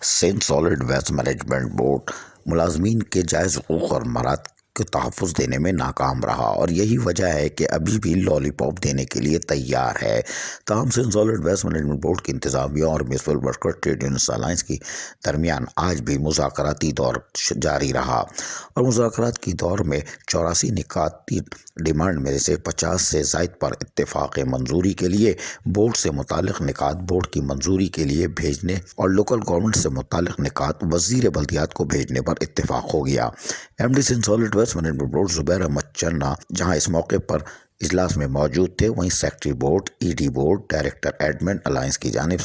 Sindh solid waste management board मुलाजमीन के जायज़ हुकूक और मराद को तहफ़्फ़ुज़ देने में नाकाम रहा और यही वजह है कि अभी भी लॉलीपॉप देने के लिए तैयार है। ताहम Sindh solid waste management board की इंतज़ामिया और municipal workers trade union alliance की दरमियान आज भी मुज़ाकराती दौर जारी रहा और मुज़ाकरात की दौर में 84 निकाती डिमांड में से 50 से ज़ायद पर इत्तेफ़ाक़ मंजूरी के लिए बोर्ड से मुताल्लिक़ निकात बोर्ड की मंजूरी के लिए भेजने और लोकल गवर्नमेंट से मुताल्लिक़ निकात वज़ीर बल्दियात को भेजने पर इत्तेफ़ाक़ हो गया। MD Sindh solid waste management board Zubair Ahmed Channa जहां इस मौके पर इजलास में मौजूद थे, वहीं secretary board, ED board, director admin alliance की जानिब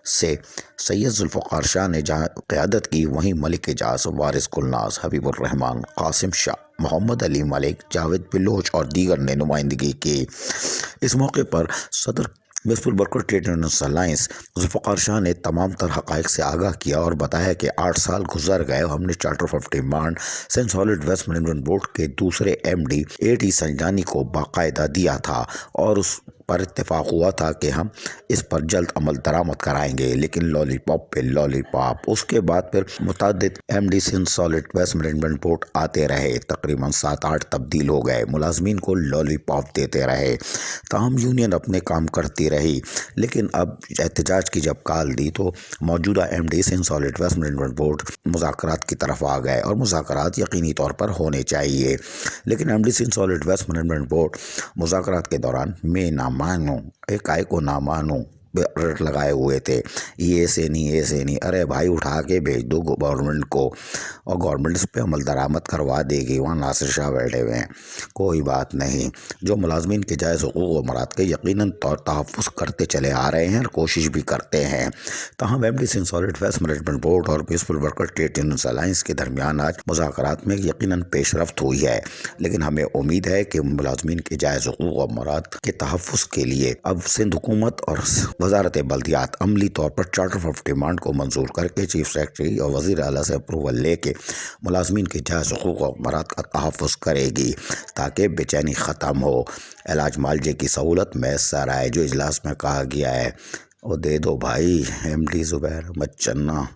से सैयद जुल्फ़िकार शाह ने जहां क़यादत की, वहीं मलिक एजाज, वारिस गुलनाज, हबीबुर रहमान, कासिम शाह, मोहम्मद अली मलिक, जावेद बिलोच और दीगर ने नुमाइंदगी की। इस मौके पर सदर municipal worker trade union alliance Zulfiqar Shah ने तमाम तर हक़ाइक़ से आगाह किया और बताया कि 8 साल गुजर गए, हमने charter of demand Sindh solid waste management board के दूसरे MD AD संजानी को बाकायदा दिया था और उस पर इत्तेफाक हुआ था कि हम इस पर जल्द अमल दरामद कराएंगे, लेकिन लॉलीपॉप पे लॉलीपॉप। उसके बाद फिर मुतअद्दिद MD Sindh solid waste management board आते रहे, तकरीबन 7-8 तब्दील हो गए, मुलाजमीन को लॉलीपॉप देते रहे। ताहम यूनियन अपने काम करती रही, लेकिन अब एहतजाज की जब कॉल दी तो मौजूदा MD Sindh solid waste management board मुज़ाकरात की तरफ आ गए और मुज़ाकरात यकीनी तौर पर होने चाहिए, लेकिन MD Sindh solid waste management board मुज़ाकरात के दौरान मैं ना मानूं, एक आय को ना मानूं रट लगाए हुए थे। ये ऐसे नहीं, अरे भाई उठा के भेज दो गवर्नमेंट को और गवर्नमेंट इस पर अमल दरामद करवा देगी। वहाँ नासिर शाह बैठे हुए हैं, कोई बात नहीं। जो मुलाजमीन के जायज़ हुकूक व मराद के यकीनन तहफ़्फ़ुज़ करते चले आ रहे हैं और कोशिश भी करते हैं। ताहम MD Sindh solid waste management board और municipal worker trade union alliance के दरमियान आज मुज़ाकरात में यकीनन पेशरफ्त हुई है, लेकिन हमें उम्मीद है कि मुलाजमीन के जायज़ हुकूक व मराद के तहफ़्फ़ुज़ के लिए अब सिंध हुकूमत और वज़ारत बल्दियात अमली तौर पर चार्टर ऑफ डिमांड को मंजूर करके चीफ सेक्रेटरी और वज़ीर आला से अप्रूवल लेके मुलाजमीन के जायज़ हुकूक और मराद का तहफ़्फ़ुज़ करेगी ताकि बेचैनी ख़त्म हो, इलाज मालजे की सहूलत मैसर आए। जो इजलास में कहा गया है वो दे दो भाई MD ज़ुबैर अहमद चन्ना,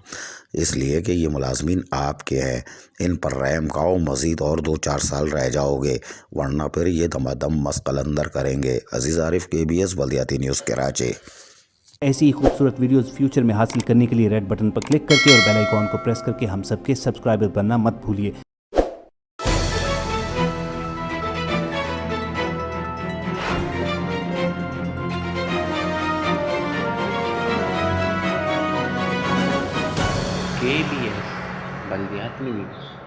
इसलिए कि ये मुलाजमीन आपके हैं, इन पर रहम खाओ, मज़ीद और 2-4 साल रह जाओगे वरना फिर ये दमादम मस्कलंदर करेंगे। अजीज़ आरिफ, KBS बल्दियाती न्यूज़ कराची। ऐसी ही खूबसूरत वीडियोस फ्यूचर में हासिल करने के लिए रेड बटन पर क्लिक करके और बेल आइकॉन को प्रेस करके हम सबके सब्सक्राइबर बनना मत भूलिए। KBS बल्दियाती न्यूज़।